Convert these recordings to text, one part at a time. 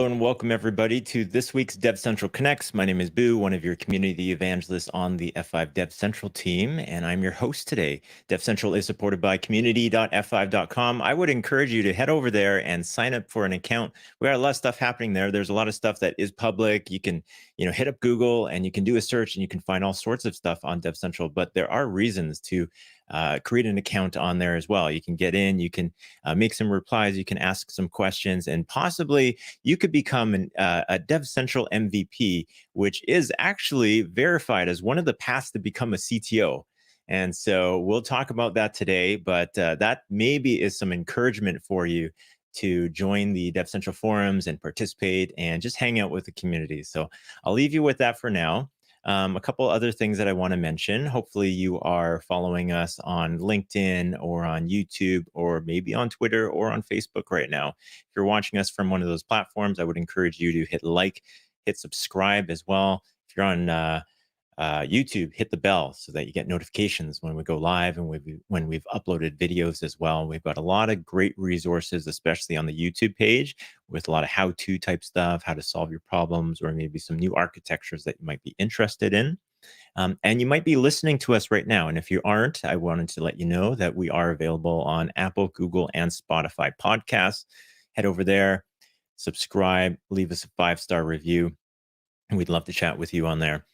Hello and welcome everybody to this week's DevCentral Connects. My name is Boo, one of your community evangelists on the F5 DevCentral team, and I'm your host today. DevCentral is supported by community.f5.com. I would encourage you to head over there and sign up for an account. We got a lot of stuff happening there. There's a lot of stuff that is public. You can, hit up Google and you can do a search and you can find all sorts of stuff on DevCentral, but there are reasons to create an account on there as well. You can get in, you can make some replies, you can ask some questions, and possibly you could become a DevCentral MVP, which is actually verified as one of the paths to become a CTO. And so we'll talk about that today, but that maybe is some encouragement for you to join the DevCentral forums and participate and just hang out with the community. So I'll leave you with that for now. A couple other things that I want to mention. Hopefully you are following us on LinkedIn or on YouTube or maybe on Twitter or on Facebook right now. If you're watching us from one of those platforms, I would encourage you to hit like, hit subscribe as well. If you're on YouTube, hit the bell so that you get notifications when we go live and when we've uploaded videos as well. We've got a lot of great resources, especially on the YouTube page, with a lot of how-to type stuff, how to solve your problems, or maybe some new architectures that you might be interested in. And you might be listening to us right now. And if you aren't, I wanted to let you know that we are available on Apple, Google, and Spotify podcasts. Head over there, subscribe, leave us a 5-star review. And we'd love to chat with you on there.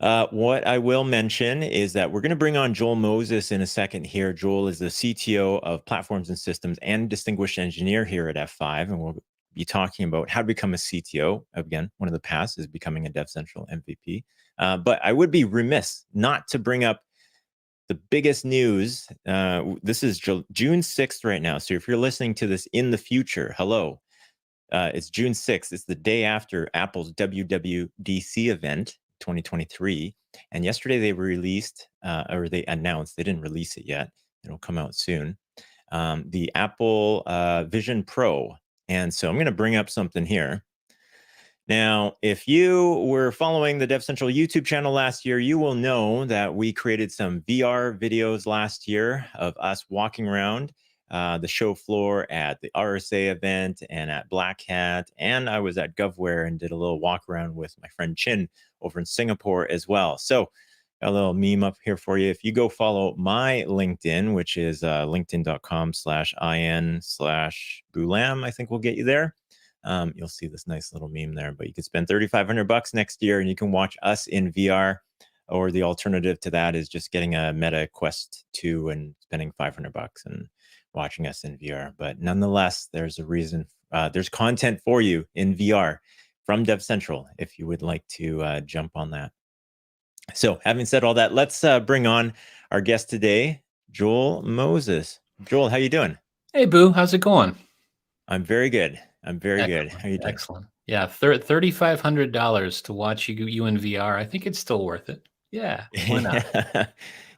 What I will mention is that we're going to bring on Joel Moses in a second here. Joel is the CTO of Platforms and Systems and Distinguished Engineer here at F5, and we'll be talking about how to become a CTO. Again, one of the paths is becoming a DevCentral MVP. But I would be remiss not to bring up the biggest news. This is June 6th right now. So if you're listening to this in the future, hello. It's June 6th. It's the day after Apple's WWDC event 2023. And yesterday they released, or they announced, they didn't release it yet. It'll come out soon. The Apple Vision Pro. And so I'm going to bring up something here. Now, if you were following the DevCentral YouTube channel last year, you will know that we created some VR videos last year of us walking around the show floor at the RSA event and at Black Hat. And I was at GovWare and did a little walk around with my friend Chin over in Singapore as well. So got a little meme up here for you. If you go follow my LinkedIn, which is linkedin.com/in/Boulam, I think we'll get you there. You'll see this nice little meme there, but you can spend $3,500 next year and you can watch us in VR. Or the alternative to that is just getting a Meta Quest 2 and spending $500 and watching us in VR. But nonetheless, there's a reason, there's content for you in VR from DevCentral if you would like to jump on that. So having said all that, let's bring on our guest today, Joel Moses. Joel, how you doing? Hey, Boo, how's it going? I'm very good. I'm very good. How you doing? Excellent. Yeah, $3,500 to watch you in VR. I think it's still worth it. Yeah, why not?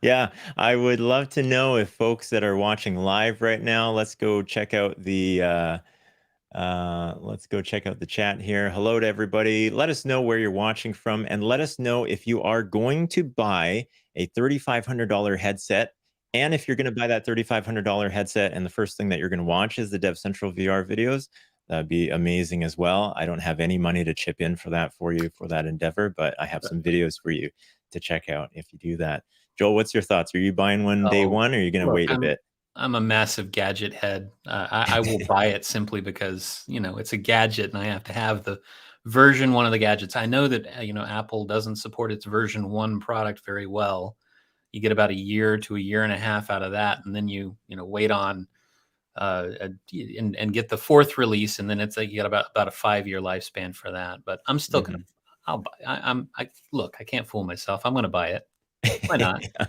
Yeah, I would love to know if folks that are watching live right now, let's go check out the chat here. Hello to everybody. Let us know where you're watching from, and let us know if you are going to buy a $3,500 headset. And if you're going to buy that $3,500 headset and the first thing that you're going to watch is the DevCentral VR videos, that'd be amazing as well. I don't have any money to chip in for that for you for that endeavor, but I have some videos for you to check out if you do that. Joel, what's your thoughts? Are you buying one day one, or are you going to wait a bit? I'm a massive gadget head. I will buy it simply because, it's a gadget and I have to have the version 1 of the gadgets. I know that, Apple doesn't support its version 1 product very well. You get about a year to a year and a half out of that. And then you wait on and get the 4th release. And then it's like you got about a 5-year lifespan for that. But I'm still going to, I'll buy. Look, I can't fool myself. I'm going to buy it. Why not? Yeah.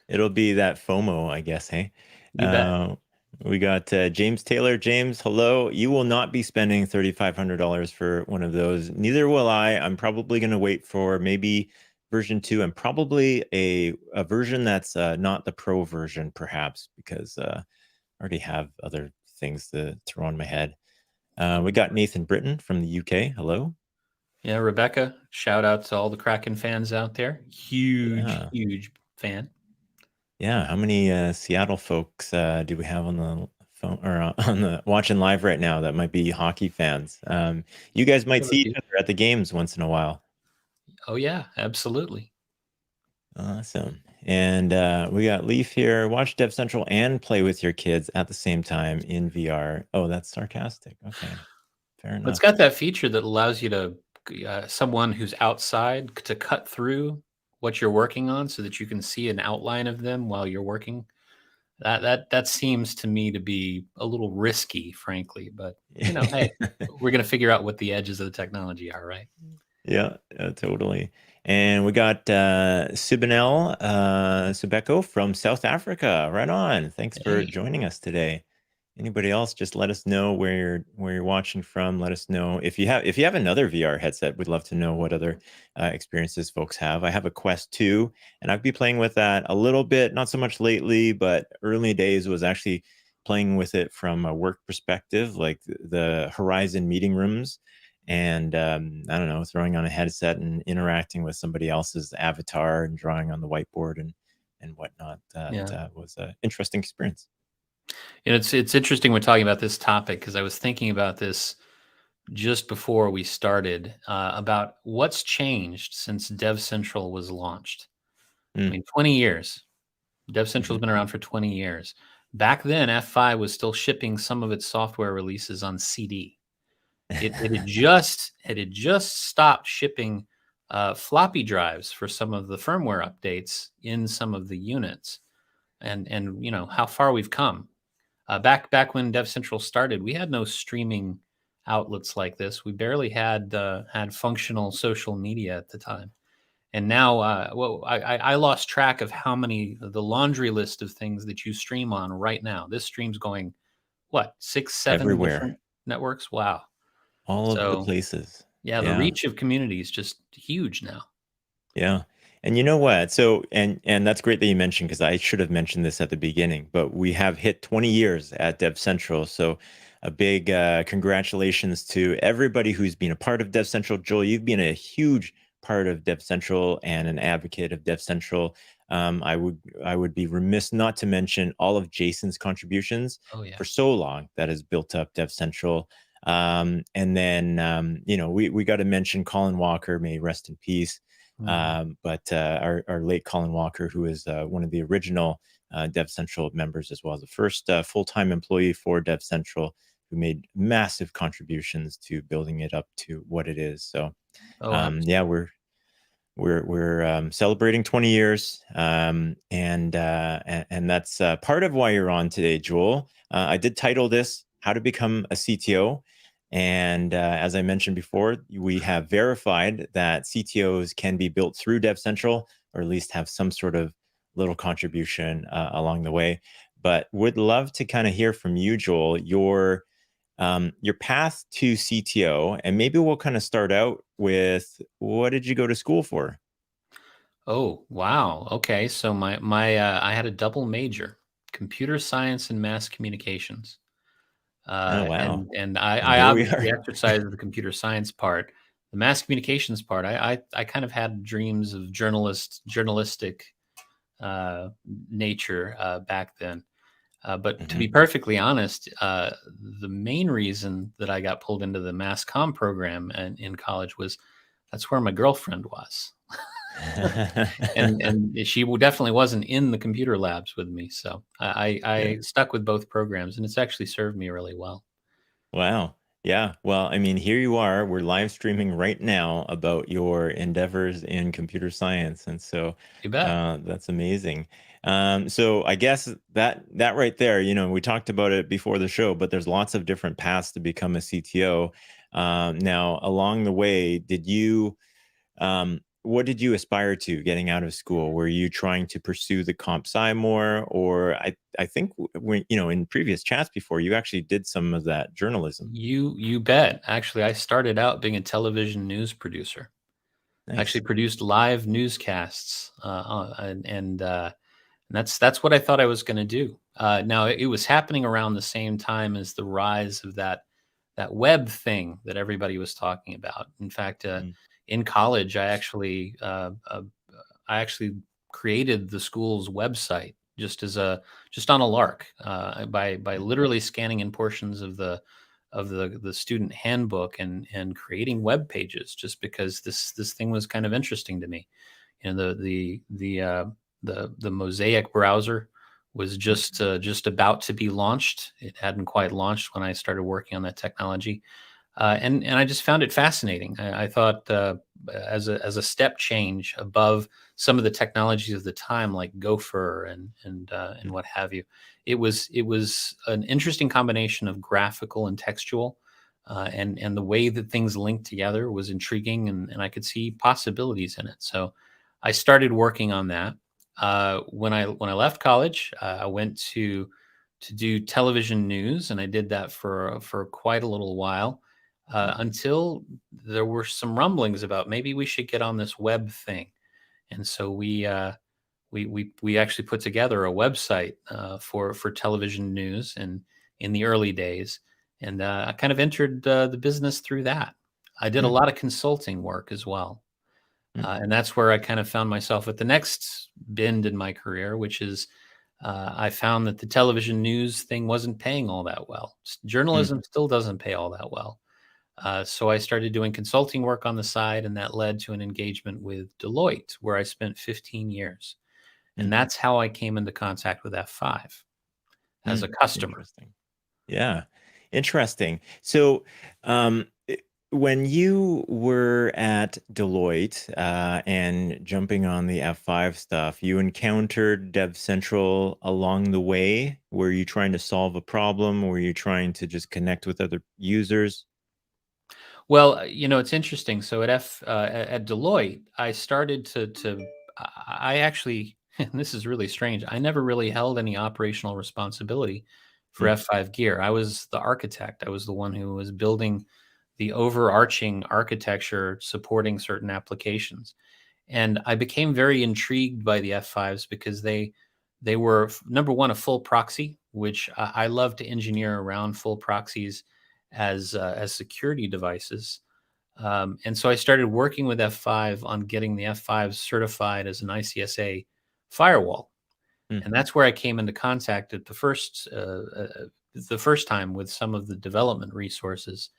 It'll be that FOMO, I guess, hey? You bet. We got James Taylor. James, hello. You will not be spending $3,500 for one of those. Neither will I. I'm probably going to wait for maybe version 2 and probably a version that's not the pro version, perhaps, because I already have other things to throw on my head. We got Nathan Britton from the UK. Hello. Yeah, Rebecca, shout out to all the Kraken fans out there. Huge fan. Yeah, how many Seattle folks do we have on the phone or on the watching live right now that might be hockey fans. You guys might see each other at the games once in a while. Oh yeah, absolutely. Awesome. And we got Leaf here. Watch DevCentral and play with your kids at the same time in VR. Oh, that's sarcastic. Okay, fair It's enough. got that feature that allows you to someone who's outside to cut through what you're working on so that you can see an outline of them while you're working. That seems to me to be a little risky, frankly, but hey, we're going to figure out what the edges of the technology are, right? Yeah, totally. And we got Subeko from South Africa. Right on. Thanks for Hey. joining us today. Anybody else, just let us know where you're watching from. Let us know if you have another VR headset. We'd love to know what other experiences folks have. I have a Quest 2, and I've been playing with that a little bit, not so much lately, but early days was actually playing with it from a work perspective, like the Horizon meeting rooms, and I don't know, throwing on a headset and interacting with somebody else's avatar and drawing on the whiteboard and whatnot. That was an interesting experience. And it's interesting we're talking about this topic because I was thinking about this just before we started about what's changed since DevCentral was launched. I mean, 20 years. DevCentral's been around for 20 years. Back then, F5 was still shipping some of its software releases on CD. It had just stopped shipping floppy drives for some of the firmware updates in some of the units, and how far we've come. Back when DevCentral started, we had no streaming outlets like this. We barely had functional social media at the time. And now, I lost track of how many the laundry list of things that you stream on right now. This stream's going what 6, 7 different Everywhere, networks. Wow. all of the So places. yeah, the Yeah. reach of community is just huge now. Yeah. And you know what? So, and that's great that you mentioned, because I should have mentioned this at the beginning, but we have hit 20 years at DevCentral. So a big congratulations to everybody who's been a part of DevCentral. Joel, you've been a huge part of DevCentral and an advocate of DevCentral. I would be remiss not to mention all of Jason's contributions Oh yeah. for so long that has built up DevCentral. And then, we got to mention Colin Walker, may he rest in peace. But our late Colin Walker, who is one of the original DevCentral members, as well as the first full-time employee for DevCentral, who made massive contributions to building it up to what it is. So, Oh, yeah, we're celebrating 20 years, and that's part of why you're on today, Joel. I did title this "How to Become a CTO." And as I mentioned before, we have verified that CTOs can be built through DevCentral, or at least have some sort of little contribution along the way. But would love to kind of hear from you, Joel, your path to CTO, and maybe we'll kind of start out with, what did you go to school for? Oh, wow. Okay. So I had a double major, computer science and mass communications. Oh, wow. And And I here we obviously are. exercised the computer science part. The mass communications part, I kind of had dreams of journalistic uh, nature back then. But to be perfectly honest, the main reason that I got pulled into the mass comm program in college was that's where my girlfriend was. And she definitely wasn't in the computer labs with me. So Yeah. I stuck with both programs, and it's actually served me really well. Wow. Yeah. Well, I mean, here you are. We're live streaming right now about your endeavors in computer science, and so You bet. that's amazing. So I guess that right there, we talked about it before the show, but there's lots of different paths to become a CTO. Now, along the way, what did you aspire to getting out of school? Were you trying to pursue the comp sci more, or I think when in previous chats before, you actually did some of that journalism. You bet. Actually, I started out being a television news producer. I actually Nice. produced live newscasts, and that's what I thought I was going to do. Now it was happening around the same time as the rise of that web thing that everybody was talking about. In fact, Mm. in college, I actually created the school's website just on a lark, by literally scanning in portions of the student handbook and creating web pages, just because this thing was kind of interesting to me. The Mosaic browser was just about to be launched. It hadn't quite launched when I started working on that technology. And I just found it fascinating. I thought, as a step change above some of the technologies of the time, like Gopher and what have you, it was an interesting combination of graphical and textual, and the way that things linked together was intriguing, and I could see possibilities in it. So I started working on that. When I left college, I went to do television news, and I did that for quite a little while, until there were some rumblings about maybe we should get on this web thing. And so we actually put together a website, for television news, and in the early days, and I kind of entered the business through that. I did a Mm, lot of consulting work as well, mm, and that's where I kind of found myself at the next bend in my career, which is, I found that the television news thing wasn't paying all that well. mm, Journalism still doesn't pay all that well. So I started doing consulting work on the side, and that led to an engagement with Deloitte, where I spent 15 years. And mm, that's how I came into contact with F5 as a customer. Interesting. Yeah, interesting. So, when you were at Deloitte, and jumping on the F5 stuff, you encountered DevCentral along the way. Were you trying to solve a problem? Were you trying to just connect with other users? Well, it's interesting. So at Deloitte, I started I actually, and this is really strange. I never really held any operational responsibility for Mm, F5 gear. I was the architect. I was the one who was building the overarching architecture supporting certain applications. And I became very intrigued by the F5s because they were, number one, a full proxy, which I love to engineer around full proxies as security devices. And so I started working with F5 on getting the F5 certified as an ICSA firewall, mm, and that's where I came into contact at the first time with some of the development resources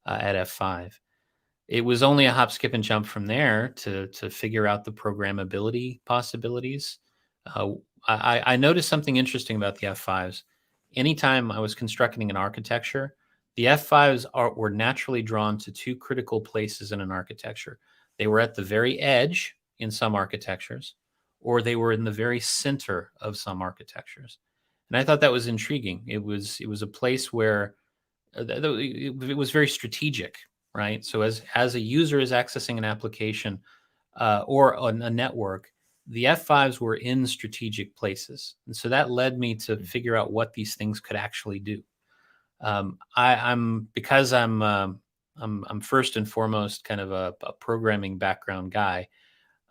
at F5. It was only a hop, skip, and jump from there to figure out the programmability possibilities. Uh, I noticed something interesting about the F5s. Anytime I was constructing an architecture, the F5s were naturally drawn to two critical places in an architecture. They were at the very edge in some architectures, or they were in the very center of some architectures. And I thought that was intriguing. It was a place where it was very strategic, right? So as a user is accessing an application, or on a network, the F5s were in strategic places, and so that led me to mm, figure out what these things could actually do. I'm because I'm first and foremost kind of a programming background guy.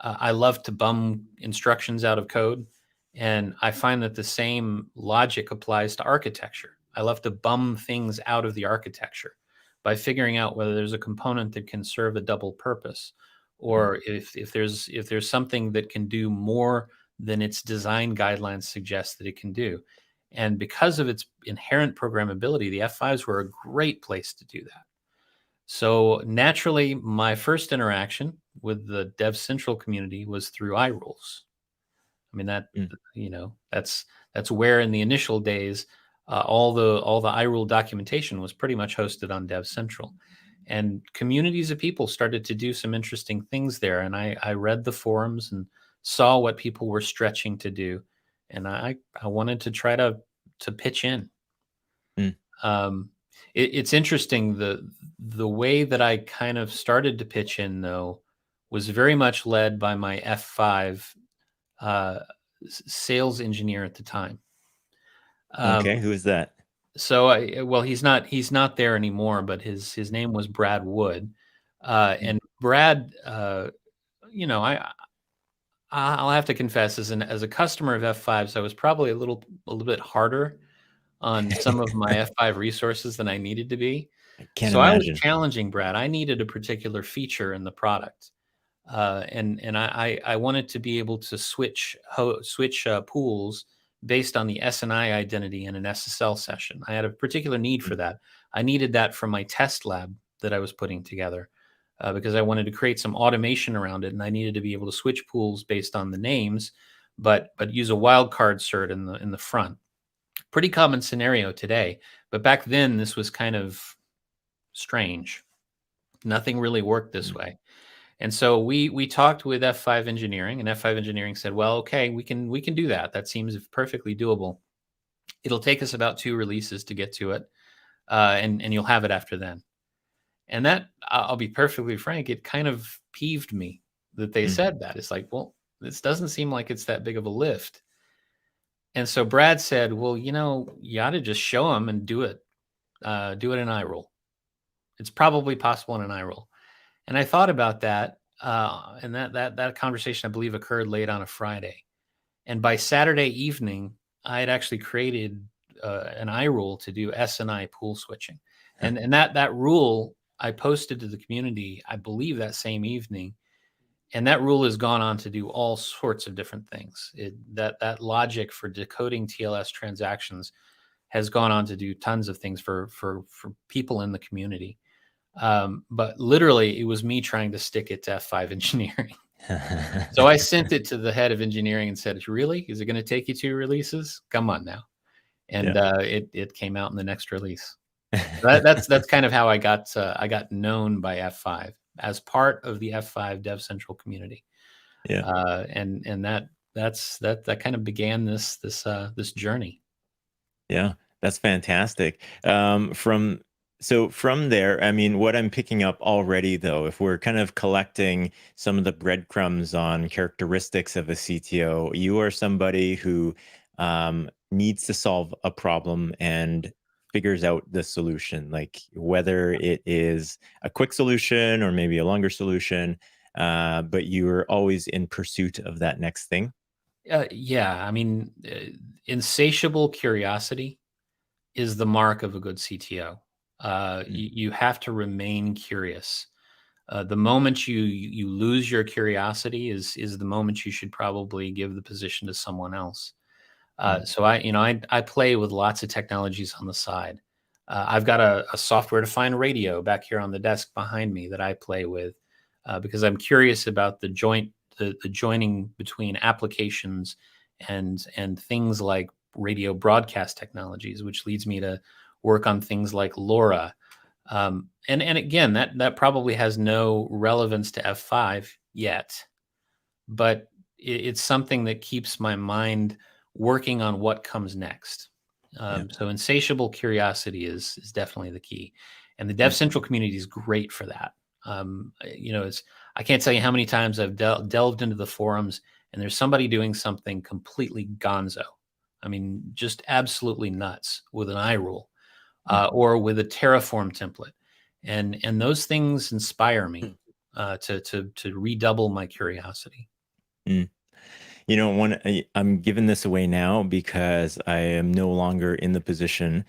I love to bum instructions out of code, and I find that the same logic applies to architecture. I love to bum things out of the architecture by figuring out whether there's a component that can serve a double purpose, mm, or if there's something that can do more than its design guidelines suggest that it can do. And because of its inherent programmability, the F5s were a great place to do that. So naturally, my first interaction with the DevCentral community was through iRules. I mean mm, that's where in the initial days, all the iRule documentation was pretty much hosted on DevCentral, and communities of people started to do some interesting things there. And I read the forums and saw what people were stretching to do, and I wanted to try to pitch in. mm. Um, it's interesting, the way that I kind of started to pitch in, though, was very much led by my F5 uh, sales engineer at the time. Okay, Um, who is that? so well, he's not there anymore, but his name was Brad Wood, Mm, and Brad, I'll have to confess, as a customer of F5s, I was probably a little bit harder on some of my F5 resources than I needed to be. I can't So I was imagine. challenging Brad. I needed a particular feature in the product, and I wanted to be able to switch pools based on the SNI identity in an SSL session. I had a particular need for that. I needed that for my test lab that I was putting together because I wanted to create some automation around it, and I needed to be able to switch pools based on the names, but use a wildcard cert in the front. Pretty common scenario today, but back then this was kind of strange. Nothing really worked this way. And so we talked with F5 Engineering, and F5 Engineering said, "Well, okay, we can do that. That seems perfectly doable. It'll take us about 2 releases to get to it, and you'll have it after then." And that, I'll be perfectly frank, it kind of peeved me that they said that. It's like, well, this doesn't seem like it's that big of a lift. And so Brad said, "Well, you ought to just show them and do it in iRule. It's probably possible in an iRule." And I thought about that, and that conversation, I believe, occurred late on a Friday. And by Saturday evening, I had actually created an iRule to do SNI pool switching, and that rule I posted to the community, I believe, that same evening. And that rule has gone on to do all sorts of different things. That logic for decoding TLS transactions has gone on to do tons of things for people in the community. But literally, it was me trying to stick it to F5 Engineering. So I sent it to the head of engineering and said, "Really? Is it going to take you 2 releases? Come on now." And it came out in the next release. That's kind of how I got known by F5 as part of the F5 DevCentral community. And that kind of began this journey. Yeah, that's fantastic. From there, I mean, what I'm picking up already, though, if we're kind of collecting some of the breadcrumbs on characteristics of a CTO, you are somebody who needs to solve a problem and figures out the solution, like whether it is a quick solution or maybe a longer solution, but you're always in pursuit of that next thing. Yeah, I mean, insatiable curiosity is the mark of a good CTO. You have to remain curious. The moment you lose your curiosity is the moment you should probably give the position to someone else. So I play with lots of technologies on the side. I've got a software-defined radio back here on the desk behind me that I play with because I'm curious about the joining between applications and things like radio broadcast technologies, which leads me to work on things like LoRa. And again, that probably has no relevance to F5 yet, but it's something that keeps my mind working on what comes next. So insatiable curiosity is definitely the key, and the DevCentral community is great for that. I can't tell you how many times I've delved into the forums and there's somebody doing something completely gonzo. I mean, just absolutely nuts with an iRule or with a Terraform template, and those things inspire me to redouble my curiosity. Mm. I'm giving this away now because I am no longer in the position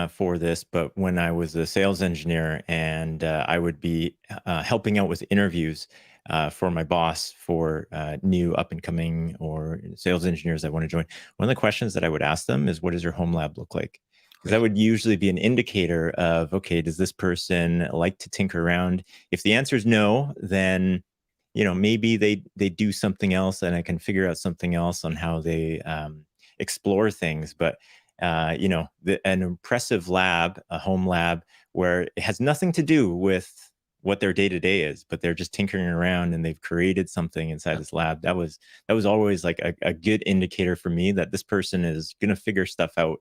for this. But when I was a sales engineer and I would be helping out with interviews for my boss for new up and coming or sales engineers that want to join, one of the questions that I would ask them is, "What does your home lab look like?" Because that would usually be an indicator of, okay, does this person like to tinker around? If the answer is no, then maybe they do something else and I can figure out something else on how they explore things. But an impressive lab, a home lab where it has nothing to do with what their day-to-day is, but they're just tinkering around and they've created something inside this lab. That was always like a good indicator for me that this person is going to figure stuff out,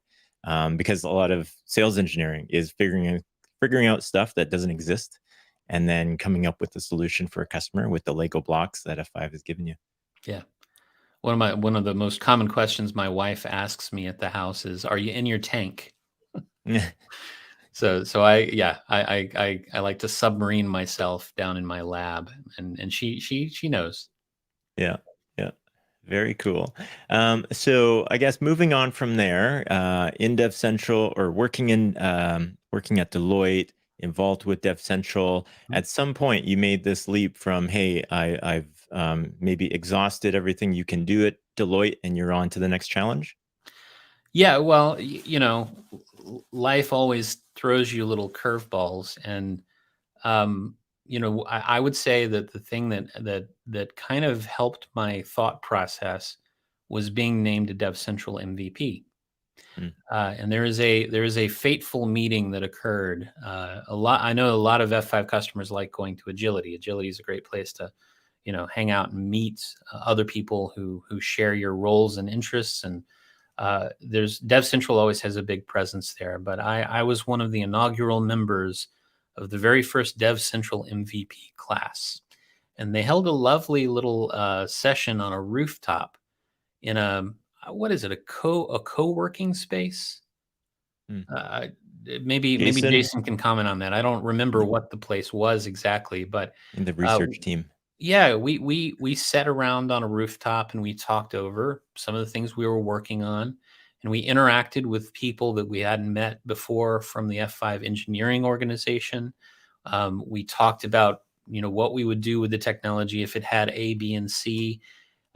because a lot of sales engineering is figuring out stuff that doesn't exist and then coming up with a solution for a customer with the Lego blocks that F5 has given you. Yeah. One of the most common questions my wife asks me at the house is, "Are you in your tank?" So I like to submarine myself down in my lab, and she knows. Yeah. Very cool. So I guess moving on from there, in DevCentral or working at Deloitte, involved with DevCentral, at some point you made this leap from, hey, I've maybe exhausted everything you can do at Deloitte and you're on to the next challenge. Yeah, well, life always throws you little curveballs, and I would say that the thing that kind of helped my thought process was being named a DevCentral MVP. Mm, And there is a fateful meeting that occurred. I know a lot of F5 customers like going to Agility. Agility is a great place to, hang out and meet other people who share your roles and interests. And there's DevCentral always has a big presence there. But I was one of the inaugural members of the very first DevCentral MVP class, and they held a lovely little session on a rooftop in what is it, a co-working space? mm. Uh, maybe Jason Jason can comment on that. I don't remember what the place was exactly, but in the uh, research team. yeah, we sat around on a rooftop and we talked over some of the things we were working on, and we interacted with people that we hadn't met before from the F5 engineering organization. We talked about what we would do with the technology if it had A, B, and C.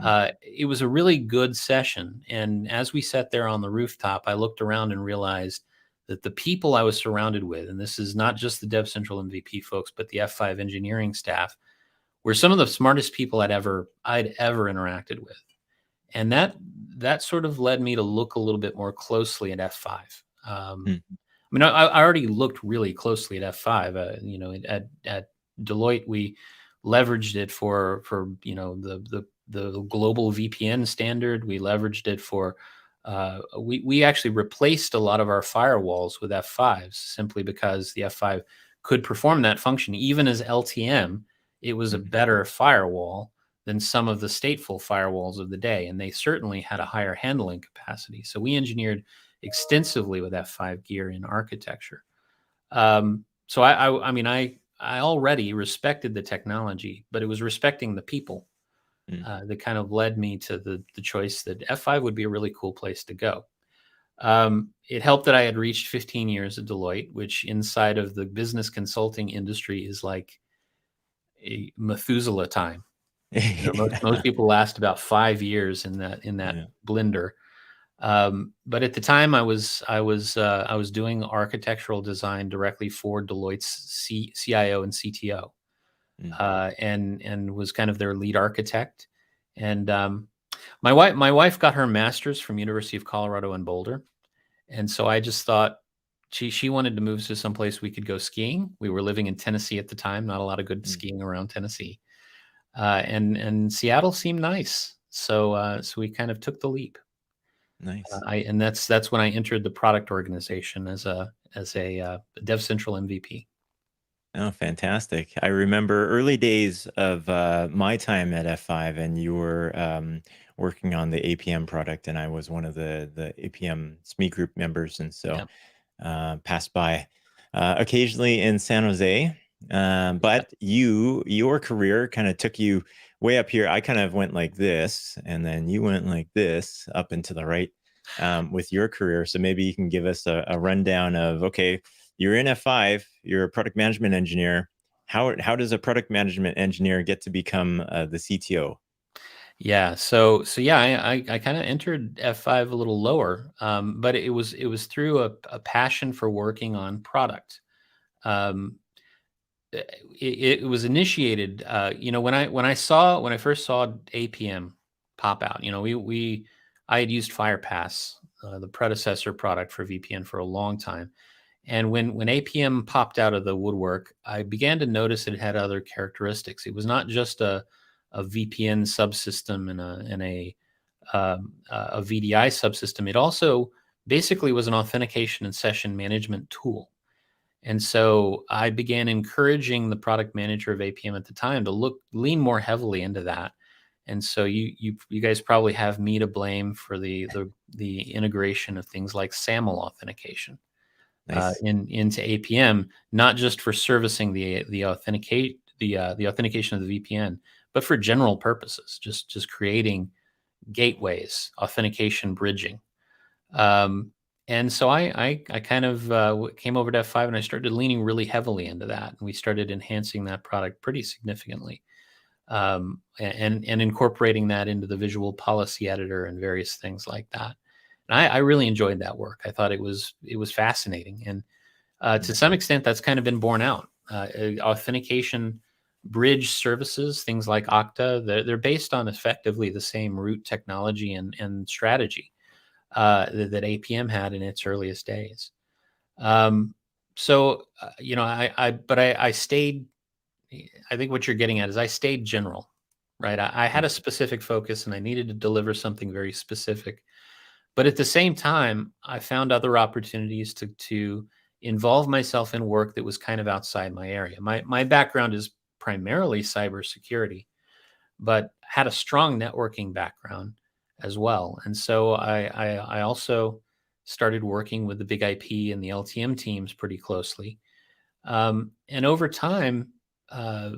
Mm, It was a really good session. And as we sat there on the rooftop, I looked around and realized that the people I was surrounded with, and this is not just the DevCentral MVP folks, but the F5 engineering staff, were some of the smartest people I'd ever interacted with. And that sort of led me to look a little bit more closely at F5. mm, I mean, I already looked really closely at F5. At Deloitte, we leveraged it for the global VPN standard. We leveraged it for we actually replaced a lot of our firewalls with F5s simply because the F5 could perform that function. Even as LTM, it was a mm. better firewall than some of the stateful firewalls of the day, and they certainly had a higher handling capacity. So we engineered extensively with F5 gear in architecture. So I mean, I already respected the technology, but it was respecting the people Mm. that kind of led me to the choice that F5 would be a really cool place to go. It helped that I had reached 15 years at Deloitte, which inside of the business consulting industry is like a Methuselah time. Most Yeah. people last about 5 years in that Yeah. blender. But at the time, I was doing architectural design directly for Deloitte's CIO and CTO, Mm, and was kind of their lead architect. And my wife got her master's from University of Colorado in Boulder, and so I just thought she wanted to move to some place we could go skiing. We were living in Tennessee at the time, not a lot of good mm. skiing around Tennessee, and Seattle seemed nice, so we kind of took the leap. Nice. And that's when I entered the product organization as a DevCentral MVP. Oh, fantastic. I remember early days of my time at F5, and you were working on the APM product, and I was one of the APM SME group members, and so Yeah, passed by occasionally in San Jose. yeah, But your career kind of took you way up here. I kind of went like this, and then you went like this up and to the right with your career. So maybe you can give us a rundown of, okay, you're in F5, you're a product management engineer. How does a product management engineer get to become the CTO? yeah. So yeah, I kind of entered F5 a little lower, but it was through a passion for working on product. Um, it was initiated, when I first saw APM pop out. I had used FirePass, the predecessor product for VPN, for a long time. And when APM popped out of the woodwork, I began to notice it had other characteristics. It was not just a VPN subsystem and a VDI subsystem. It also basically was an authentication and session management tool. And so I began encouraging the product manager of APM at the time to lean more heavily into that. And so you guys probably have me to blame for the integration of things like SAML authentication Nice. into APM, not just for servicing the authentication of the VPN, but for general purposes, just creating gateways, authentication bridging. Um, and so I kind of came over to F5 and I started leaning really heavily into that, and we started enhancing that product pretty significantly, and incorporating that into the visual policy editor and various things like that. And I really enjoyed that work. I thought it was fascinating, and to some extent, that's kind of been borne out. Authentication bridge services, things like Okta, they're based on effectively the same root technology and strategy that APM had in its earliest days. So, I stayed. I think what you're getting at is I stayed general, right? I had a specific focus and I needed to deliver something very specific. But at the same time, I found other opportunities to involve myself in work that was kind of outside my area. My background is primarily cybersecurity, but had a strong networking background as well. And so I also started working with the big IP and the LTM teams pretty closely. And over time, uh,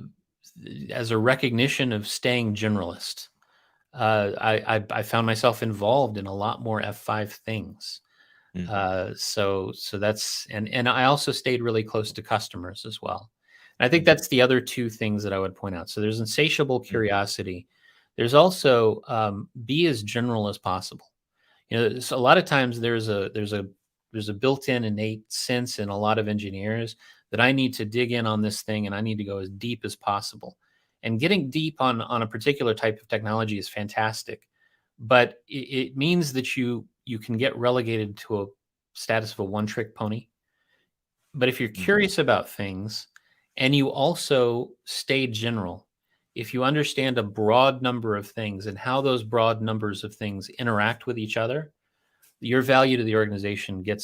as a recognition of staying generalist, I found myself involved in a lot more F5 things. Mm-hmm. So that's and I also stayed really close to customers as well. And I think Mm-hmm. that's the other two things that I would point out. So there's insatiable curiosity. There's also be as general as possible. So a lot of times there's a built-in innate sense in a lot of engineers that I need to dig in on this thing and I need to go as deep as possible. And getting deep on a particular type of technology is fantastic, but it means that you can get relegated to a status of a one-trick pony. But if you're curious about things and you also stay general, if you understand a broad number of things and how those broad numbers of things interact with each other, your value to the organization uh,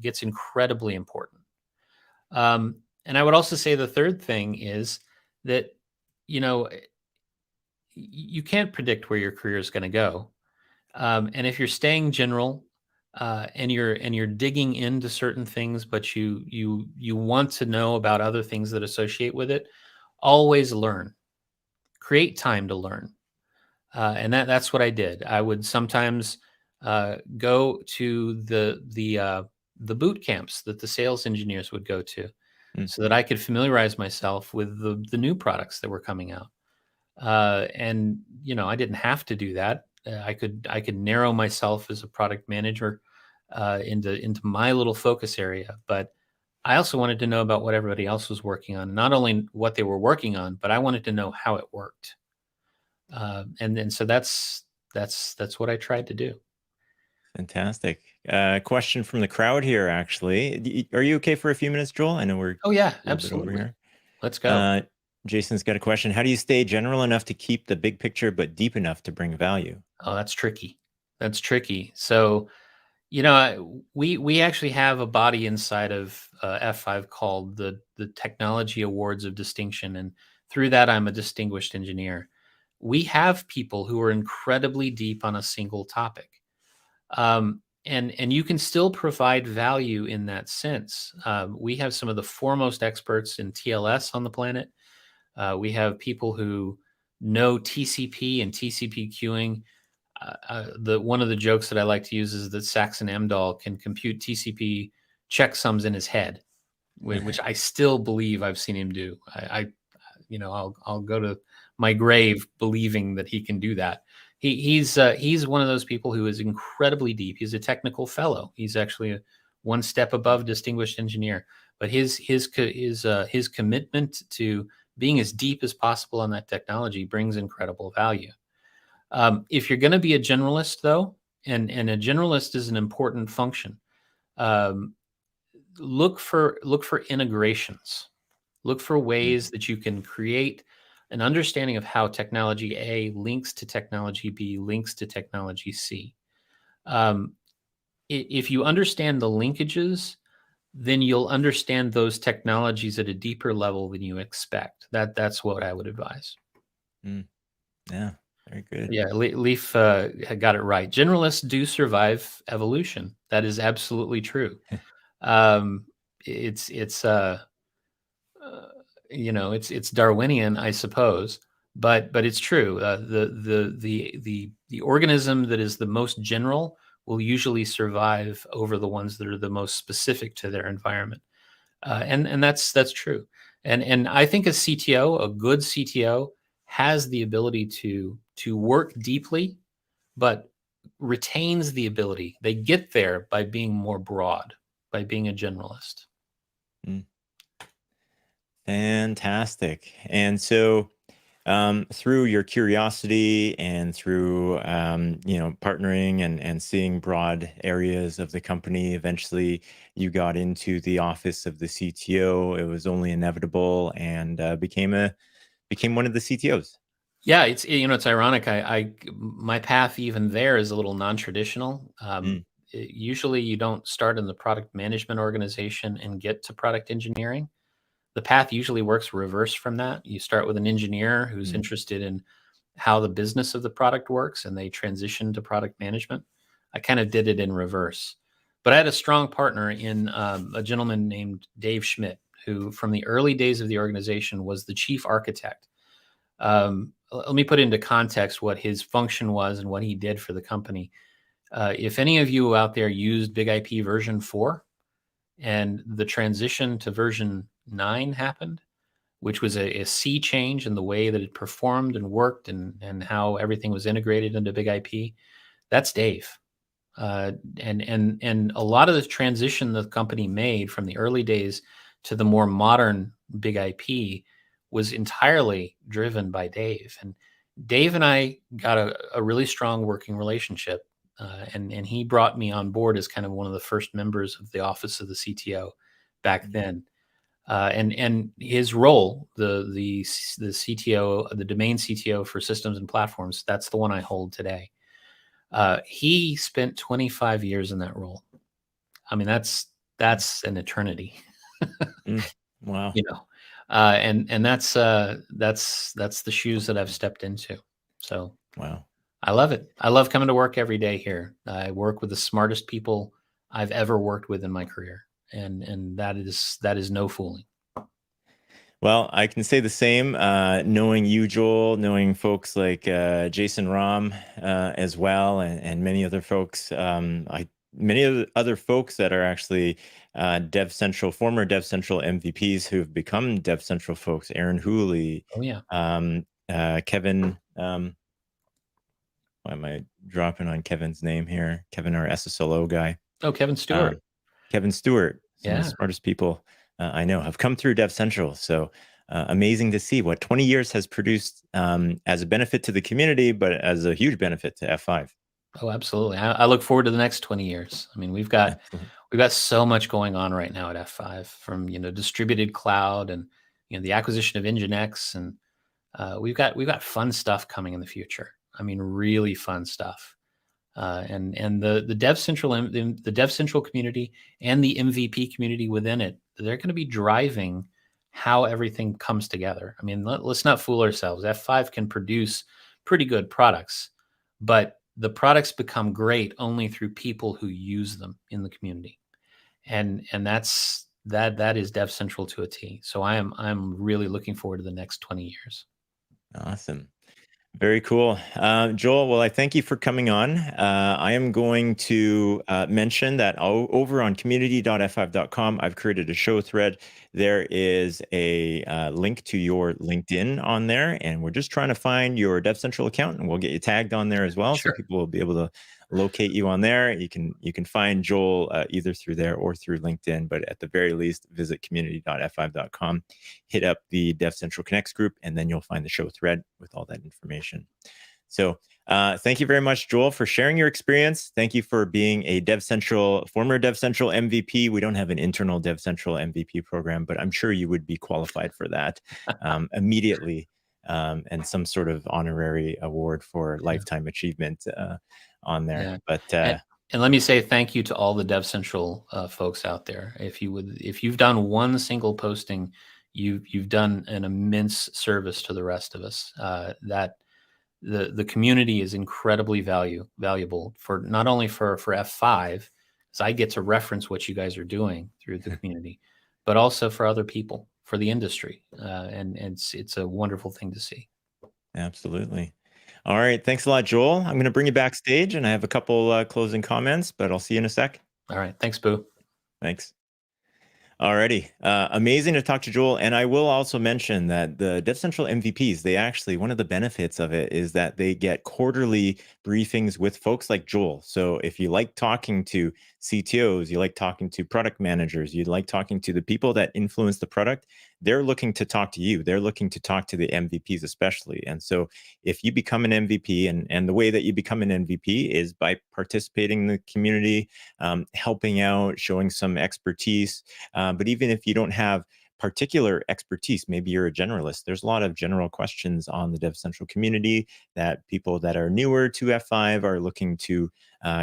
gets incredibly important. And I would also say the third thing is that you know you can't predict where your career is going to go, and if you're staying general and you're digging into certain things, but you want to know about other things that associate with it, always learn. Create time to learn. And that's what I did. I would sometimes go to the boot camps that the sales engineers would go to, Mm-hmm. so that I could familiarize myself with the new products that were coming out. And I didn't have to do that. I could narrow myself as a product manager into my little focus area, but I also wanted to know about what everybody else was working on, not only what they were working on, but I wanted to know how it worked. And so that's what I tried to do. Fantastic. Question from the crowd here, actually. Are you okay for a few minutes, Joel? I know we're Oh yeah, a little bit over absolutely. here. Let's go. Uh, Jason's got a question. How do you stay general enough to keep the big picture, but deep enough to bring value? Oh, that's tricky. That's tricky. So, we actually have a body inside of F5 called the Technology Awards of Distinction, and through that, I'm a distinguished engineer. We have people who are incredibly deep on a single topic, and you can still provide value in that sense. We have some of the foremost experts in TLS on the planet. We have people who know TCP and TCP queuing. The one of the jokes that I like to use is that Saxon Amdahl can compute TCP checksums in his head, which I still believe I've seen him do. I'll go to my grave believing that he can do that. He's one of those people who is incredibly deep. He's a technical fellow. He's actually one step above distinguished engineer. But his commitment to being as deep as possible on that technology brings incredible value. If you're going to be a generalist, though, and a generalist is an important function, um, look for integrations. Look for ways that you can create an understanding of how technology A links to technology B, links to technology C. Um, if you understand the linkages, then you'll understand those technologies at a deeper level than you expect. That's what I would advise. Yeah, very good. Yeah, Leaf got it right. Generalists do survive evolution. That is absolutely true. Um, it's it's Darwinian, I suppose, but it's true. The organism that is the most general will usually survive over the ones that are the most specific to their environment, and that's true. And I think a CTO, a good CTO, has the ability to work deeply, but retains the ability. They get there by being more broad, by being a generalist. Mm. Fantastic. And so through your curiosity and through partnering and seeing broad areas of the company, eventually you got into the office of the CTO. It was only inevitable, and became one of the CTOs. Yeah, it's ironic. My path even there is a little non-traditional. Mm, Usually, you don't start in the product management organization and get to product engineering. The path usually works reverse from that. You start with an engineer who's mm, interested in how the business of the product works, and they transition to product management. I kind of did it in reverse. But I had a strong partner in a gentleman named Dave Schmidt, who from the early days of the organization was the chief architect. Let me put into context what his function was and what he did for the company. If any of you out there used Big IP version 4 and the transition to version 9 happened, which was a sea change in the way that it performed and worked, and how everything was integrated into Big IP, that's Dave. And a lot of the transition the company made from the early days to the more modern Big IP was entirely driven by Dave. And Dave and I got a really strong working relationship. And he brought me on board as kind of one of the first members of the office of the CTO back mm, then. And his role, the CTO, the domain CTO for systems and platforms, that's the one I hold today. He spent 25 years in that role. I mean, that's an eternity, mm. Wow. you know. And that's the shoes that I've stepped into. So Wow. I love it. I love coming to work every day here. I work with the smartest people I've ever worked with in my career, and that is no fooling. Well, I can say the same. Knowing you, Joel, knowing folks like Jason Rom as well, and many other folks. Many of the other folks that are actually former DevCentral MVPs who've become DevCentral folks. Aaron Hooley, Oh yeah. Kevin. Why am I dropping on Kevin's name here? Kevin, our SSLO guy. Oh, Kevin Stewart. Kevin Stewart, some of the Yeah. smartest people I know have come through DevCentral. So amazing to see what 20 years has produced as a benefit to the community, but as a huge benefit to F5. Oh, absolutely. I look forward to the next 20 years. I mean, Absolutely. we've got so much going on right now at F5, from distributed cloud, and the acquisition of Nginx, and we've got fun stuff coming in the future. I mean, really fun stuff. And the DevCentral community and the MVP community within it, they're going to be driving how everything comes together. I mean, let's not fool ourselves. F5 can produce pretty good products, but the products become great only through people who use them in the community. And that is DevCentral to a T. So I'm really looking forward to the next 20 years. Awesome. Very cool. Joel, well, I thank you for coming on. I am going to mention that over on community.f5.com, I've created a show thread. There is a link to your LinkedIn on there, and we're just trying to find your DevCentral account, and we'll get you tagged on there as well, so Sure. people will be able to locate you on there. You can find Joel either through there or through LinkedIn, but at the very least, visit community.f5.com, hit up the DevCentral Connects group, and then you'll find the show thread with all that information. So thank you very much, Joel, for sharing your experience. Thank you for being a former DevCentral MVP. We don't have an internal DevCentral MVP program, but I'm sure you would be qualified for that immediately, and some sort of honorary award for lifetime achievement on there. Yeah. But And let me say thank you to all the DevCentral folks out there. If you've done one single posting, you've done an immense service to the rest of us. That the community is incredibly valuable, for not only for F5, as I get to reference what you guys are doing through the community, but also for other people, for the industry, and it's a wonderful thing to see. absolutely. All right. Thanks a lot, Joel. I'm going to bring you backstage, and I have a couple closing comments, but I'll see you in a sec. All right, thanks, Boo. Thanks. Alrighty. Amazing to talk to Joel. And I will also mention that the DevCentral MVPs, they actually, one of the benefits of it is that they get quarterly briefings with folks like Joel. So if you like talking to CTOs, you like talking to product managers, you like talking to the people that influence the product, they're looking to talk to you. They're looking to talk to the MVPs especially. And so if you become an MVP, and the way that you become an MVP is by participating in the community, helping out, showing some expertise. But even if you don't have particular expertise, maybe you're a generalist, there's a lot of general questions on the DevCentral community that people that are newer to F5 are looking to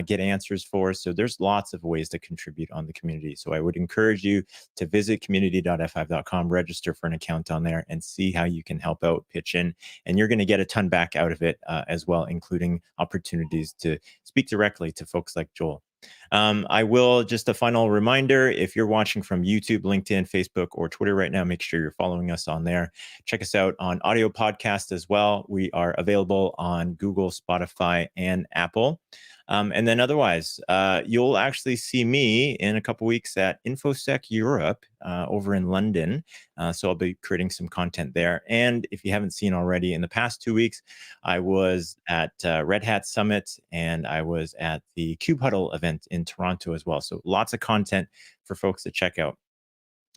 get answers for. So there's lots of ways to contribute on the community. So I would encourage you to visit community.f5.com, register for an account on there, and see how you can help out, pitch in, and you're going to get a ton back out of it as well, including opportunities to speak directly to folks like Joel. I will, just a final reminder, if you're watching from YouTube, LinkedIn, Facebook, or Twitter right now, make sure you're following us on there. Check us out on audio podcast as well. We are available on Google, Spotify, and Apple. And then otherwise, you'll actually see me in a couple weeks at InfoSec Europe over in London. So I'll be creating some content there. And if you haven't seen already, in the past 2 weeks, I was at Red Hat Summit, and I was at the Cube Huddle event in Toronto as well. So lots of content for folks to check out.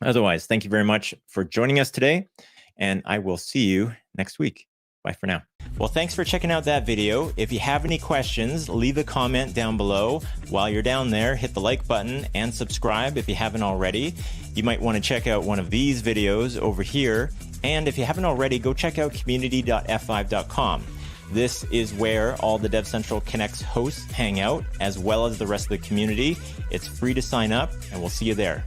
Otherwise, thank you very much for joining us today, and I will see you next week. Bye for now. Well, thanks for checking out that video. If you have any questions, leave a comment down below. While you're down there, hit the like button and subscribe if you haven't already. You might want to check out one of these videos over here. And if you haven't already, go check out community.f5.com. This is where all the DevCentral Connects hosts hang out, as well as the rest of the community. It's free to sign up, and we'll see you there.